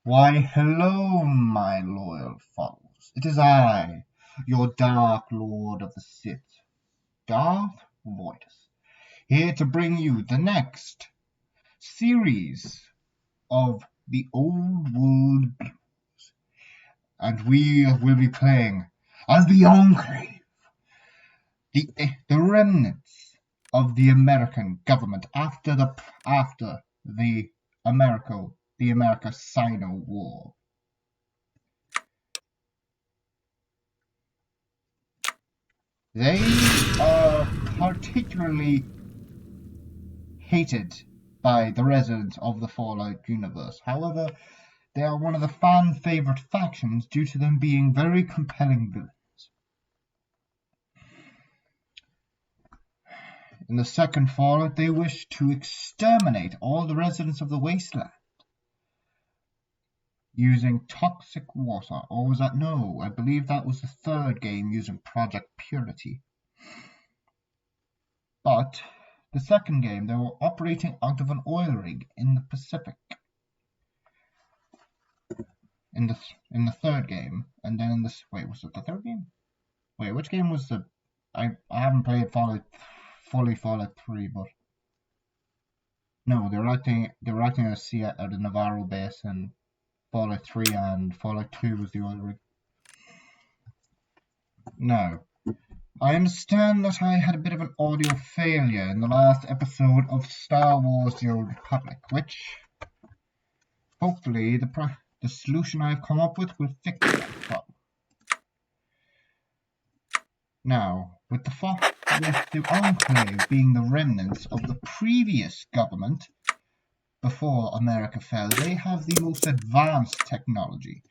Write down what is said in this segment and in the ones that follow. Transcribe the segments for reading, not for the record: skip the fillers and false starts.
Why, hello, my loyal followers. It is I, your Dark Lord of the Sith, Darth Voidus, here to bring you the next series of the Old World Blues. And we will be playing as the Enclave, the remnants of the American government after the America-Sino War. They are particularly hated by the residents of the Fallout universe. However, they are one of the fan-favorite factions due to them being very compelling villains. In the second Fallout, they wish to exterminate all the residents of the wasteland using toxic water. Or was that? No, I believe that was the third game using Project Purity. But the second game, they were operating out of an oil rig in the Pacific. In the third game, and then in this, wait, was it the third game? Wait, which game was the? I haven't played Fallout 3, but no, they're acting at sea at the Navarro base in Fallout 3, and Fallout 2 was the oil rig. Now, I understand that I had a bit of an audio failure in the last episode of Star Wars: The Old Republic, which hopefully the solution I've come up with will fix that problem. Now, with the Enclave being the remnants of the previous government before America fell, they have the most advanced technology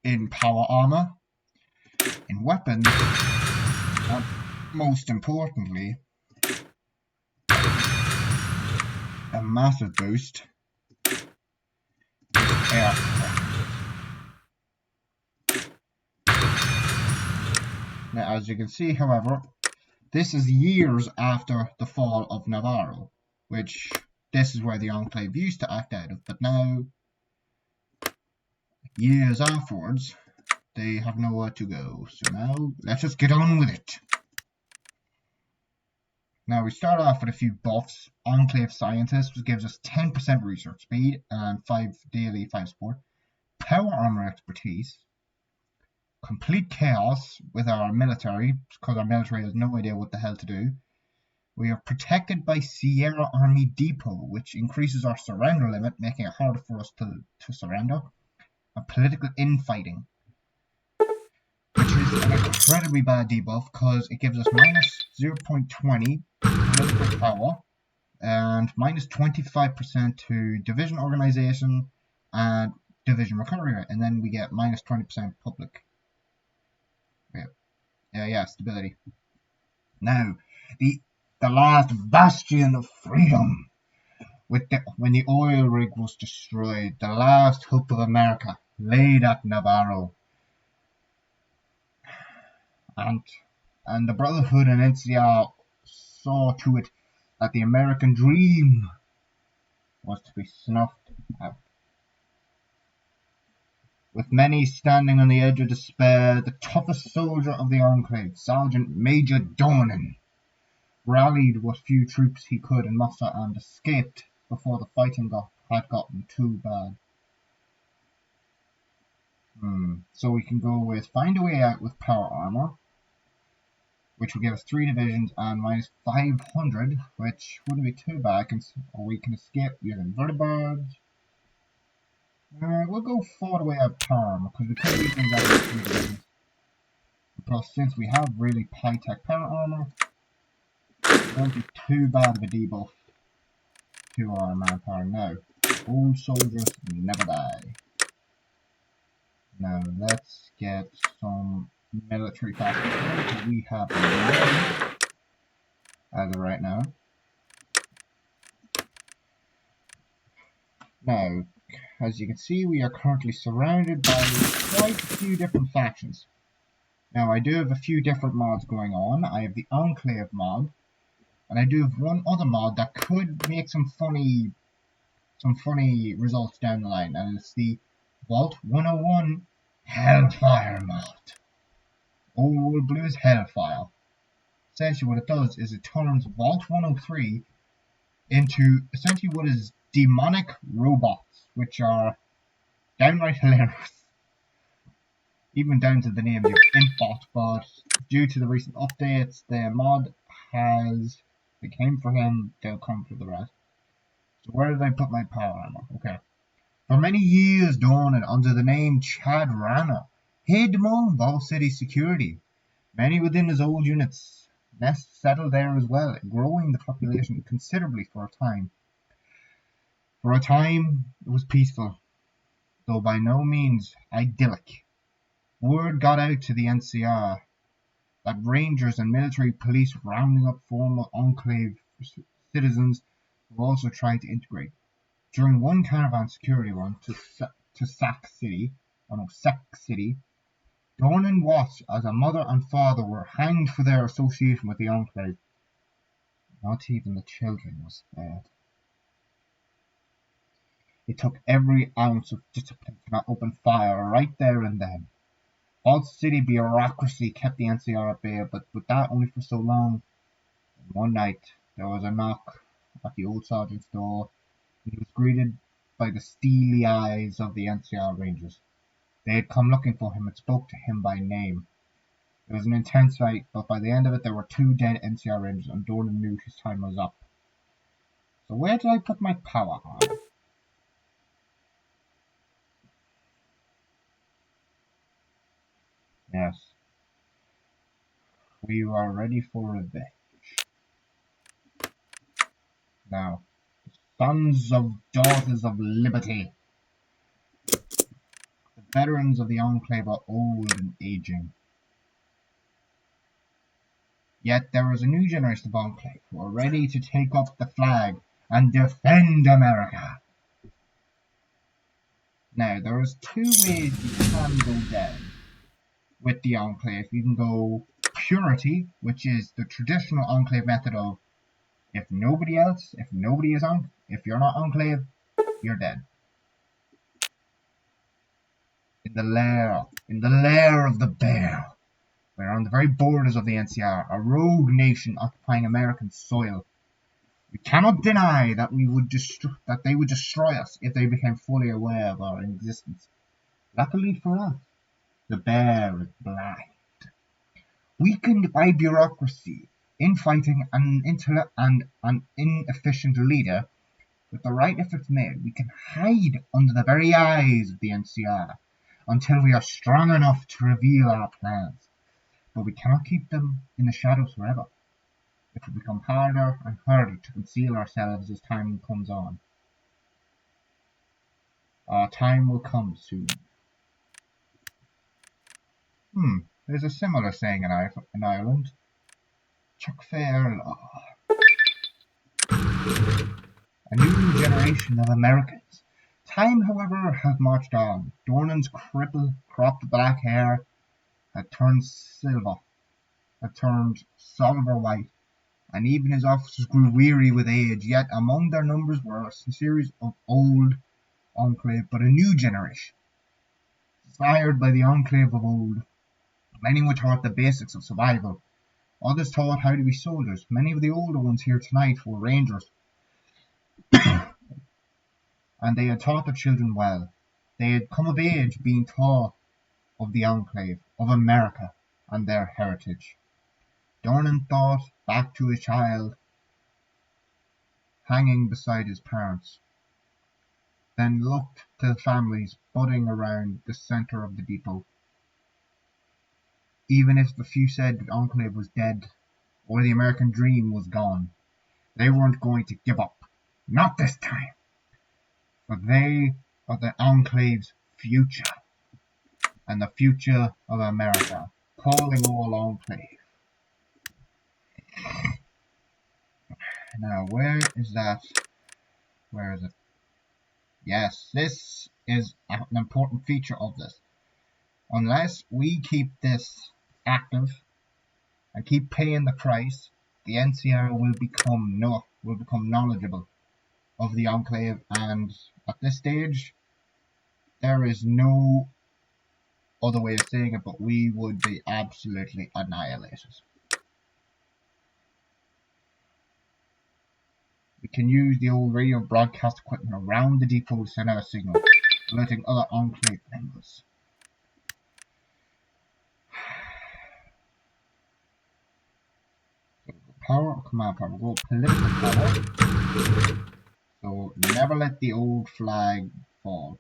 in power armor, in weapons, and most importantly, a massive boost is aircraft. Now, as you can see, however, this is years after the fall of Navarro, which this is where the Enclave used to act out of, but now, years afterwards, they have nowhere to go. So now, let's just get on with it. Now, we start off with a few buffs. Enclave Scientist, which gives us 10% research speed and 5 daily 5 support. Power Armor Expertise. Complete Chaos with our military, because our military has no idea what the hell to do. We are protected by Sierra Army Depot, which increases our surrender limit, making it harder for us to surrender. And Political Infighting, which is an incredibly bad debuff because it gives us minus 0.20 political power and minus 25% to division organization and division recovery rate, and then we get minus 20% public. Stability. Now, the last bastion of freedom, when the oil rig was destroyed, the last hope of America laid at Navarro. And the Brotherhood and NCR saw to it that the American dream was to be snuffed out. With many standing on the edge of despair, the toughest soldier of the Enclave, Sergeant Major Dornan, rallied what few troops he could in muster and escaped before the fighting had gotten too bad. So we can go with Find a Way Out with Power Armor, which will give us 3 divisions and minus 500, which wouldn't be too bad, or we can escape using vertibirds. We'll go Find a Way Out Power Armor, because we could use that in 3 divisions. Plus, since we have really high-tech power armor, it won't be too bad of a debuff to our manpower. Now, old soldiers never die. Now, let's get some military factors. We have none as of right now. Now, as you can see, we are currently surrounded by quite a few different factions. Now, I do have a few different mods going on. I have the Enclave mod, and I do have one other mod that could make some funny some funny results down the line, and it's the Vault 101 Hellfire mod. Old Blue's Hellfire. Essentially what it does is it turns Vault 103 into essentially what is demonic robots, which are downright hilarious. Even down to the name of Impbot, but due to the recent updates, the mod it came for him, they'll come for the rest. So where did I put my power armor? Okay. For many years, Dawn, and under the name Chad Rana, hid among Vault City security. Many within his old units settled there as well, growing the population considerably for a time. For a time, it was peaceful, though by no means idyllic. Word got out to the NCR that Rangers and military police were rounding up former Enclave citizens who also tried to integrate. During one caravan security run to Sac City, Dornan watched as a mother and father were hanged for their association with the Enclave. Not even the children were spared. It took every ounce of discipline to not open fire right there and then. Vault City bureaucracy kept the NCR at bay, but with that only for so long. One night, there was a knock at the old sergeant's door. He was greeted by the steely eyes of the NCR Rangers. They had come looking for him and spoke to him by name. It was an intense fight, but by the end of it, there were 2 dead NCR Rangers, and Dornan knew his time was up. So where did I put my power on? Yes. We are ready for revenge. Now, sons of daughters of liberty. The veterans of the Enclave are old and aging. Yet there is a new generation of Enclave who are ready to take up the flag and defend America. Now, there is 2 ways you can go down with the Enclave. You can go purity, which is the traditional Enclave method of if you're not Enclave, you're dead. In the lair of the bear, we're on the very borders of the NCR, a rogue nation occupying American soil. We cannot deny that they would destroy us if they became fully aware of our existence. Luckily for us, the bear is blind. Weakened by bureaucracy, infighting, and an inefficient leader, with the right efforts made, we can hide under the very eyes of the NCR until we are strong enough to reveal our plans. But we cannot keep them in the shadows forever. It will become harder and harder to conceal ourselves as time comes on. Our time will come soon. There's a similar saying in Ireland. Chuck fair law. A new generation of Americans. Time, however, has marched on. Dornan's cropped black hair had turned silver white, and even his officers grew weary with age. Yet among their numbers were a series of old Enclave, but a new generation, inspired by the Enclave of old. Many were taught the basics of survival. Others taught how to be soldiers. Many of the older ones here tonight were Rangers, and they had taught their children well. They had come of age being taught of the Enclave, of America, and their heritage. Dornan thought back to his child hanging beside his parents, then looked to the families budding around the center of the depot. Even if the few said the Enclave was dead, or the American dream was gone, they weren't going to give up. Not this time. For they are the Enclave's future, and the future of America, calling all Enclave. Now, where is that? Where is it? Yes, this is an important feature of this. Unless we keep this active and keep paying the price, the NCR will become knowledgeable. of the Enclave, and at this stage, there is no other way of saying it, but we would be absolutely annihilated. We can use the old radio broadcast equipment around the depot to send out a signal, alerting other Enclave members. So power, command power, go political power. So never let the old flag fall.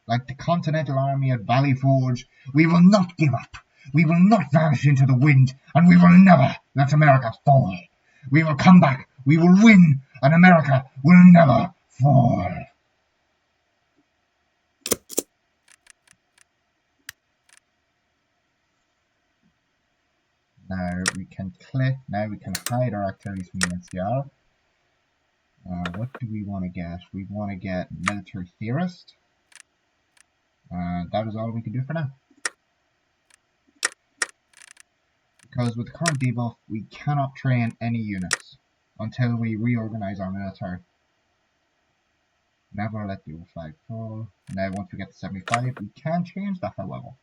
Like the Continental Army at Valley Forge, we will not give up. We will not vanish into the wind, and we will never let America fall. We will come back. We will win, and America will never fall. Now we can click. Now we can hide our activities from the NCR. What do we want to get? We want to get military theorist. That is all we can do for now. Because with the current debuff, we cannot train any units until we reorganize our military. Never let the old flag fall. Now once we get to 75, we can change that, however,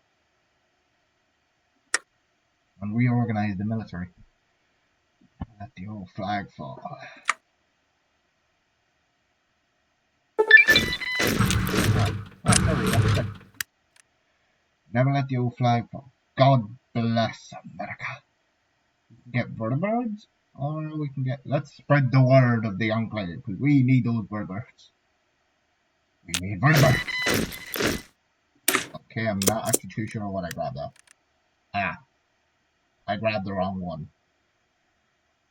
and reorganize the military. Let the old flag fall. Never let the old flag fall. God bless America. We can get vertebrates, or we can get. Let's spread the word of the Enclave, because we need those vertebrates. We need vertebrates. Okay, I'm not actually too sure what I grabbed there. Ah, I grabbed the wrong one.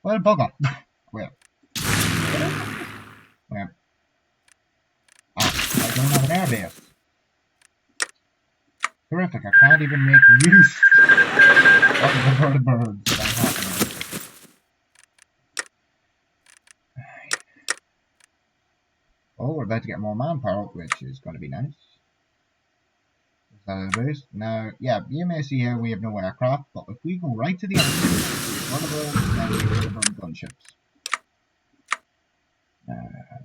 Well, bugger. Wait. Wait. Ah, I don't have an airbase. Terrific, I can't even make use of the vertebrates that I have now. Oh, we're about to get more manpower, which is going to be nice. Now, yeah, you may see here we have no aircraft, but if we go right to the end, we have vertebrates, then we have vertebrate gunships.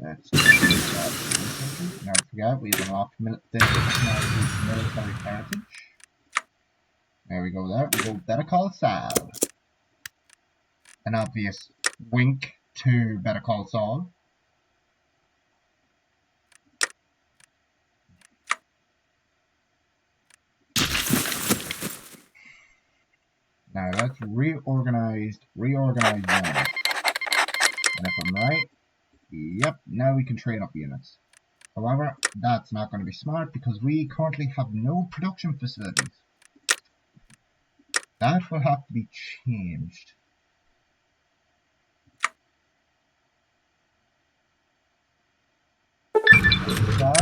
Let's never forget, we've unlocked military heritage. There we go there. We go Better Call Saul. An obvious wink to Better Call Saul. Now let's reorganize one. And if I'm right, yep, now we can train up units. However, that's not going to be smart because we currently have no production facilities. That will have to be changed. So,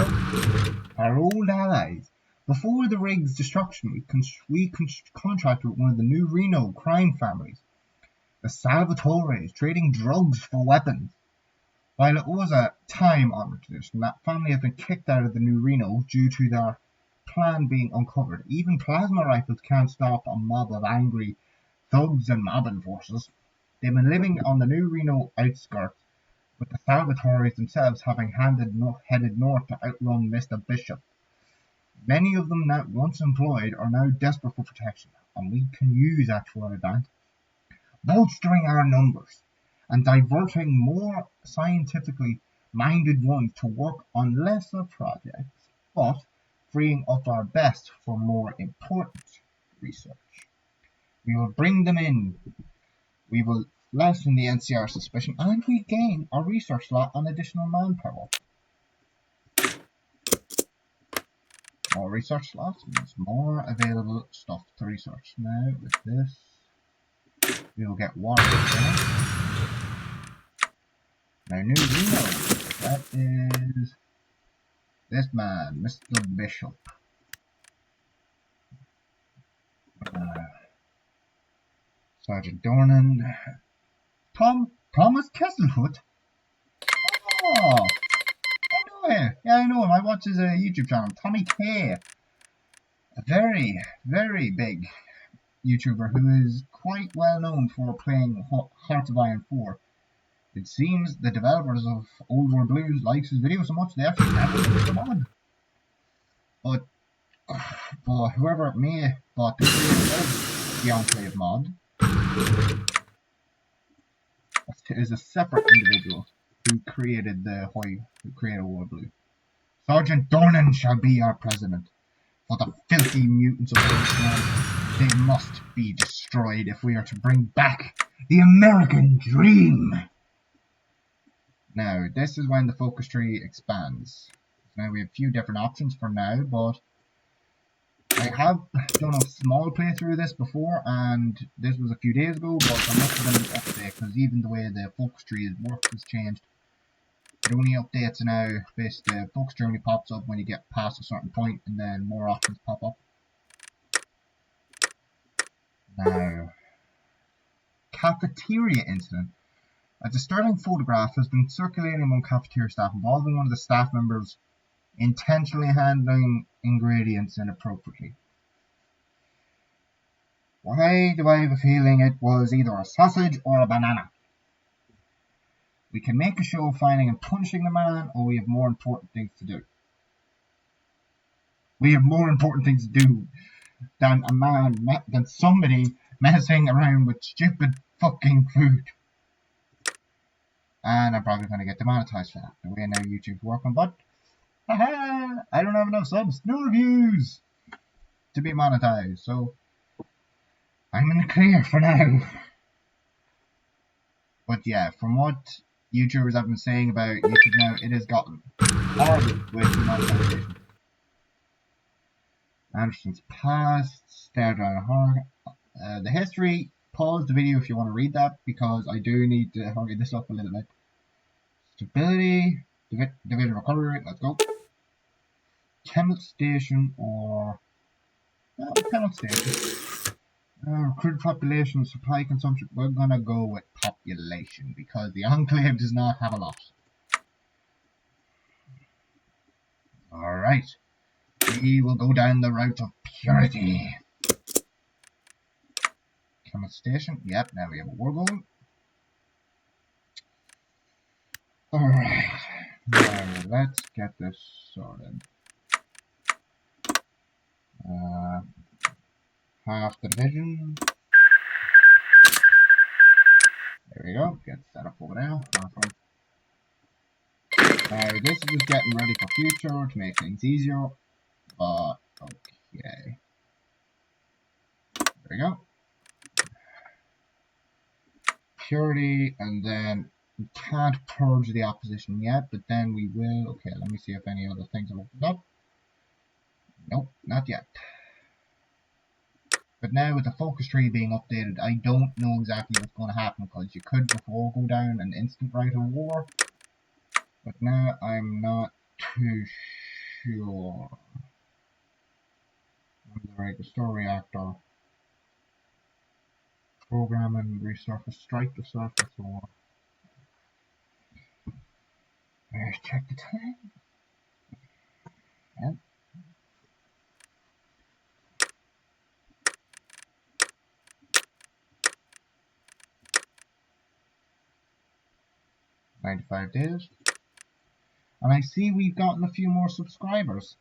our old allies. Before the rig's destruction, we contracted with one of the new Reno crime families, the Salvatores, trading drugs for weapons. While it was a time-honored tradition, that family have been kicked out of the new Reno due to their plan being uncovered. Even plasma rifles can't stop a mob of angry thugs and mob enforcers. They've been living on the new Reno outskirts, with the Salvatores themselves having headed north to outrun Mr. Bishop. Many of them, now once employed, are now desperate for protection, and we can use that to our advantage. Bolstering our numbers and diverting more scientifically minded ones to work on lesser projects, but freeing up our best for more important research. We will bring them in. We will lessen the NCR suspicion, and we gain a research slot on additional manpower. More research slots means more available stuff to research. Now with this, we will get water. Now new Reno, that is this man, Mr. Bishop. Sergeant Dornan. Thomas Kesselfoot? Oh, I know him. Yeah, I know him. I watch his YouTube channel, Tommy K. A very, very big YouTuber who is quite well known for playing Hearts of Iron 4. It seems the developers of Old World Blues likes his video so much they actually added him as a mod. But whoever may have bought the creator of the Enclave mod is a separate individual who created World Blue. Sergeant Dornan shall be our president. For the filthy mutants of Wasteland, they must be destroyed if we are to bring back the American dream. Now, this is when the focus tree expands. Now, we have a few different options for now, but I have done a small playthrough of this before, and this was a few days ago, but there must have been an update, because even the way the focus tree works has changed. It only updates now, basically the focus tree only pops up when you get past a certain point, and then more options pop up. Now, cafeteria incident. A disturbing photograph has been circulating among cafeteria staff involving one of the staff members intentionally handling ingredients inappropriately. Why do I have a feeling it was either a sausage or a banana? We can make a show of finding and punishing the man, or we have more important things to do. We have more important things to do than somebody messing around with stupid fucking food. And I'm probably going to get demonetized for that. The way now YouTube's working, but haha, I don't have enough subs, no reviews to be monetized, so I'm in the clear for now. But yeah, from what YouTubers have been saying about YouTube now, it has gotten horrible with demonetization. Anderson's past, stared down hard. The history, pause the video if you want to read that, because I do need to hurry this up a little bit. Stability, division recovery rate, let's go. Chemical station or chemical station. Recruit population, supply consumption. We're gonna go with population because the Enclave does not have a lot. Alright. We will go down the route of purity. Chemical station. Yep, now we have a war goal. Alright. Now let's get this sorted. Half the division. There we go. Get set up over there. Awesome. Now this is just getting ready for future to make things easier. But okay. There we go. Purity, and then we can't purge the opposition yet, but then we will. Okay, let me see if any other things have opened up. Nope, not yet. But now with the focus tree being updated, I don't know exactly what's going to happen, because you could before go down an instant right of war, but now I'm not too sure. Restore reactor, program and resurface, strike the surface war. Let's check the time. Yep. 95 days. And I see we've gotten a few more subscribers.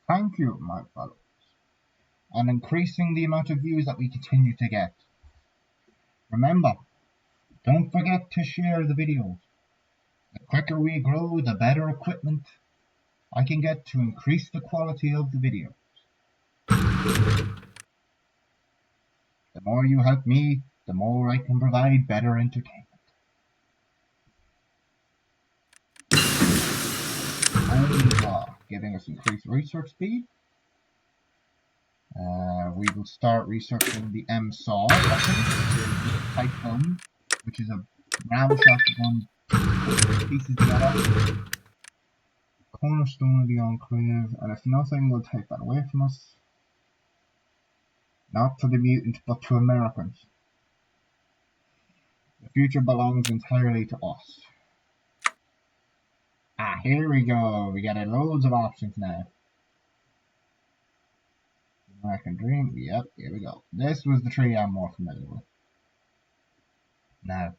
Thank you, my fellows. And increasing the amount of views that we continue to get. Remember, don't forget to share the videos. The quicker we grow, the better equipment I can get to increase the quality of the videos. The more you help me, the more I can provide better entertainment. Giving us increased research speed. We will start researching the M-Saw weapon, which is a pipe gun, which is a round shotgun pieces together. Cornerstone of the Enclave, and if nothing will take that away from us. Not to the mutant, but to Americans. The future belongs entirely to us. Ah, here we go. We got loads of options now. American Dream. Yep, here we go. This was the tree I'm more familiar with. Now,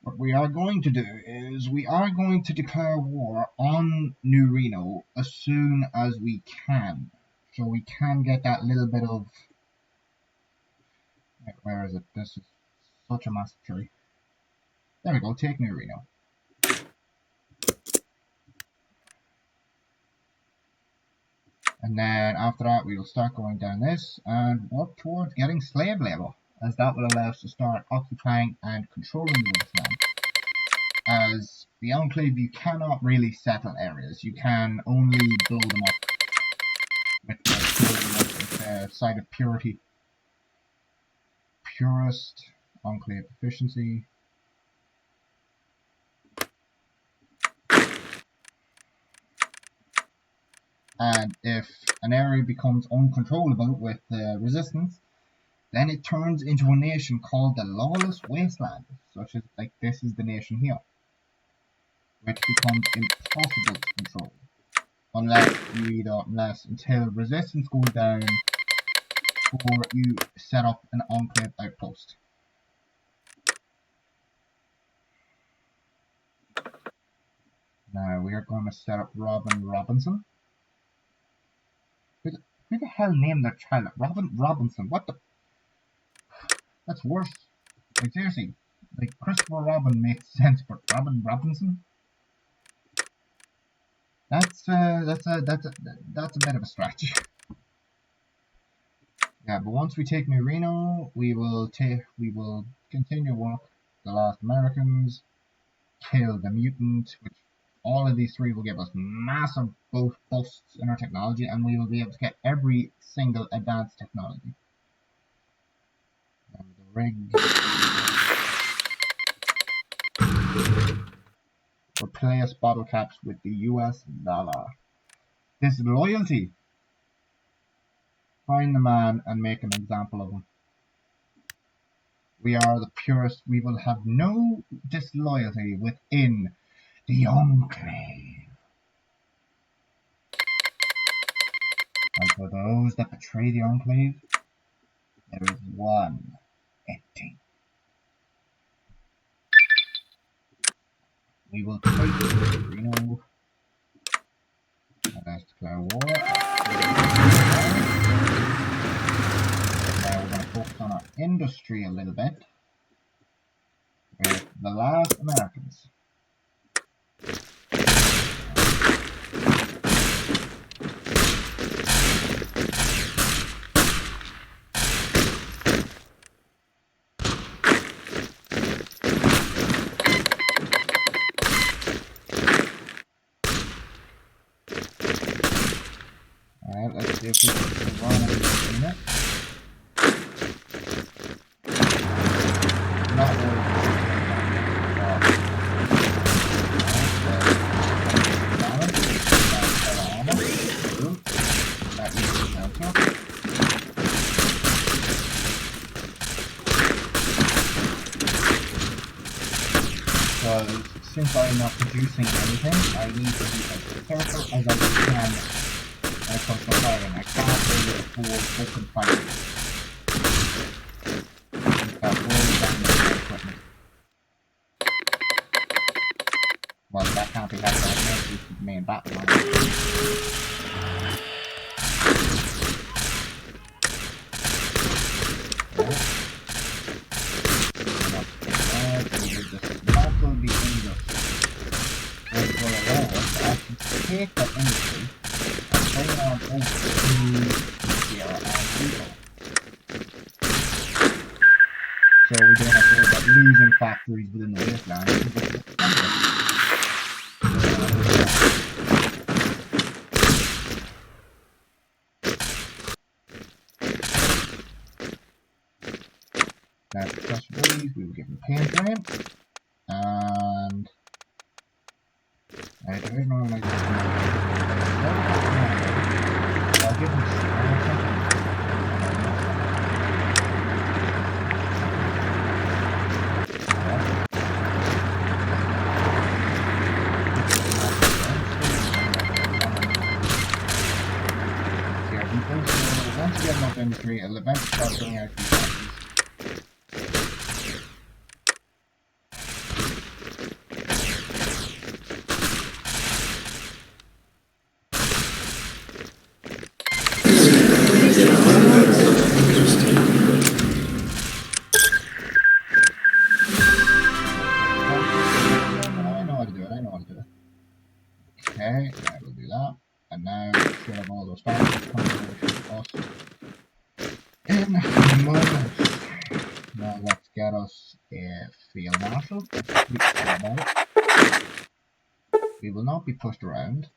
What we are going to do is we are going to declare war on New Reno as soon as we can. So we can get that little bit of... Where is it? This is such a massive tree. There we go, take New Reno. And then after that we will start going down this and work towards getting slave labor, as that will allow us to start occupying and controlling the wasteland. As the Enclave, you cannot really settle areas, you can only blow them up with the site of purity. Purest Enclave efficiency. And if an area becomes uncontrollable with resistance, then it turns into a nation called the Lawless Wasteland, such as like this is the nation here, which becomes impossible to control unless until resistance goes down or you set up an Enclave outpost. Now we are going to set up Robin Robinson. Who the hell named their child Robin Robinson? What the? That's worse. Like seriously, like Christopher Robin makes sense, but Robin Robinson? That's a bit of a stretch. Yeah, but once we take New Reno, we will continue work the Last Americans, kill the mutant, which all of these three will give us massive busts in our technology, and we will be able to get every single advanced technology. And the rig. Replace bottle caps with the US dollar. Disloyalty. Find the man and make an example of him. We are the purest. We will have no disloyalty within the Enclave. And for those that betray the Enclave, there is one ending. We will take Reno. And let's declare war. Now we're going to focus on our industry a little bit with the Last Americans. Alright, let's see if we can run anything in it. Not really. Because since I'm not producing anything, I need to be as careful as I can when it comes to firing. I can't really afford open fire. That will damage my equipment. Well, that can't be helped. I can't use the main battle line. Take that industry and bring it on over to Sierra and Eagle. So we don't have to worry about losing factories within the wasteland. Now, accessories, we will give them paint frame, and there is no like I'll give them once you get enough industry, it'll eventually start going out these factories. Alright, we'll do that. And now instead of all those factors coming over to us in a moment. Now let's get us a field marshal. We will not be pushed around.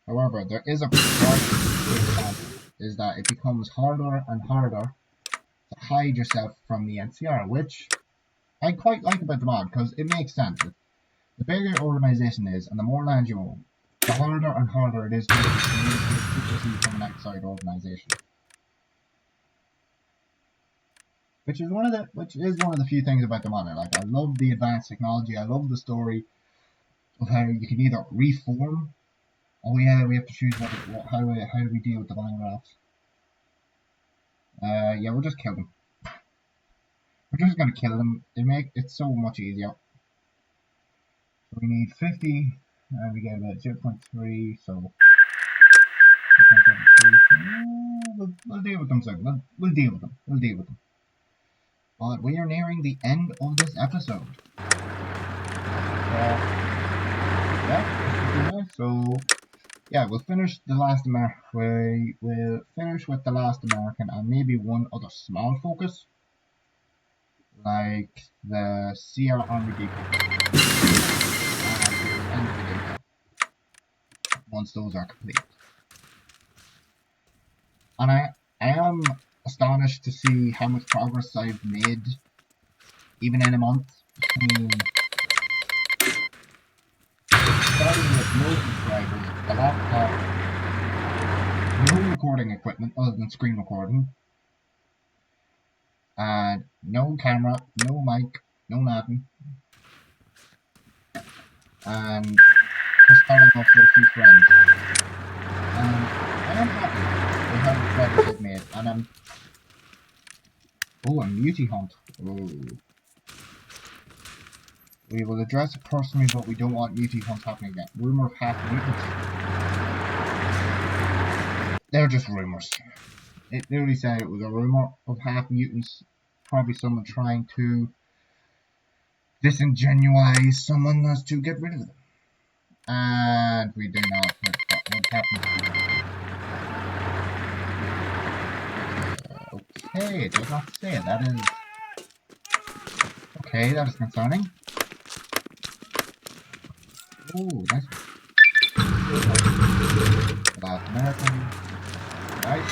However, there is a problem is that it becomes harder and harder to hide yourself from the NCR, which I quite like about the mod because it makes sense. The bigger your organization is and the more land you own, the harder and harder it is to communicate secrecy from an outside organization. Which is one of the few things about the mod I like. I love the advanced technology, I love the story of how you can either reform. Oh yeah, we have to choose how do we deal with the vine grafts. Yeah, we'll just kill them. We're just gonna kill them. They make it so much easier. So we need 50, and we get about 0.3, so 0.73. We'll deal with them soon. We'll deal with them. We'll deal with them. But we are nearing the end of this episode. Yeah, so yeah, we'll finish the last American. We'll finish with the last American and maybe one other small focus, like the Sierra Army Depot. And the video once those are complete. And I am astonished to see how much progress I've made, even in a month, between starting with no subscribers, a laptop, no recording equipment other than screen recording, and no camera, no mic, no nothing, and just starting off with a few friends. And I am happy with how much progress I've made, and I'm... Oh, a mutie hunt. Oh. We will address it personally, but we don't want mutie hunts happening again. Rumor of half mutants. They're just rumors. It literally said it was a rumor of half mutants. Probably someone trying to disingenuize someone as to get rid of them. And we do not know what happened. Okay, it does not say it. That is... Okay, that is concerning. Ooh, nice. Last American. Nice.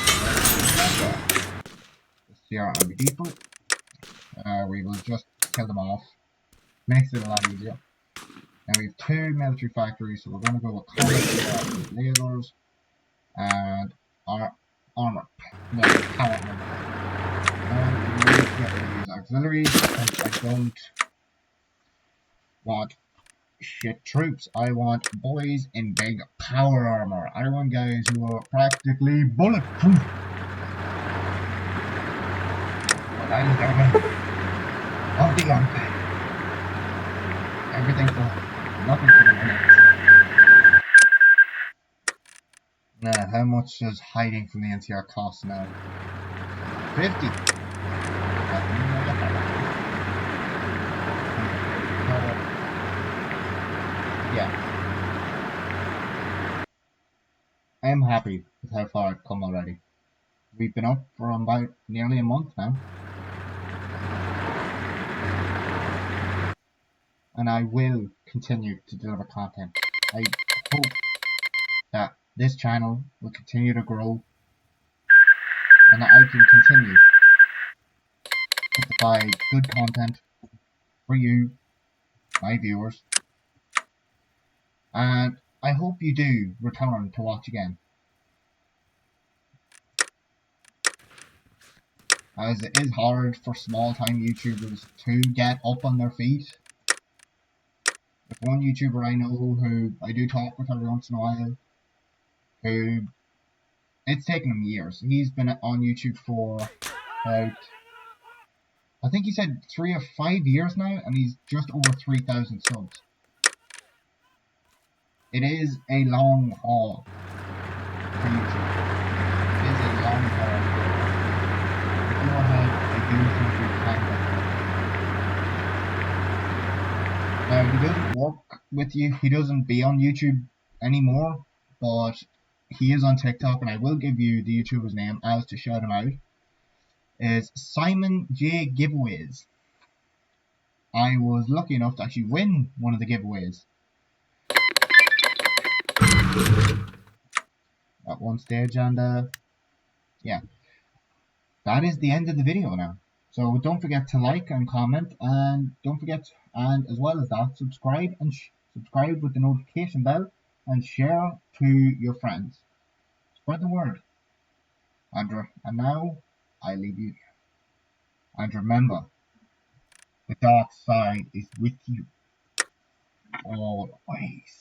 The Sierra Army Depot. We will just kill them off. Makes it a lot easier. Now we have 2 military factories, so we're going to go with combat lasers and our armor. No, power armor. And we need to get rid of these auxiliaries because I don't want shit troops. I want boys in big power armor. I want guys who are practically bulletproof. But I don't of the Enclave. Everything for nothing for the minutes. Now, how much does hiding from the NCR cost now? 50. Yeah. I am happy with how far I've come already. We've been up for about nearly a month now. And I will continue to deliver content. I hope that this channel will continue to grow and that I can continue to provide good content for you, my viewers. And I hope you do return to watch again, as it is hard for small time YouTubers to get up on their feet. There's one YouTuber I know who I do talk with every once in a while, who it's taken him years. He's been on YouTube for about, I think he said 3 or 5 years now, and he's just over 3,000 subs. It is a long haul for YouTube. It is a long haul. If you're ahead, I do think you can get there. Now he doesn't work with you. He doesn't be on YouTube anymore, but he is on TikTok, and I will give you the YouTuber's name as to shout him out. Is Simon J Giveaways. I was lucky enough to actually win one of the giveaways at one stage, and yeah, that is the end of the video now. So don't forget to like and comment, and don't forget, and as well as that, subscribe and subscribe with the notification bell, and share to your friends. Spread the word. And now I leave you. And remember, the dark side is with you always.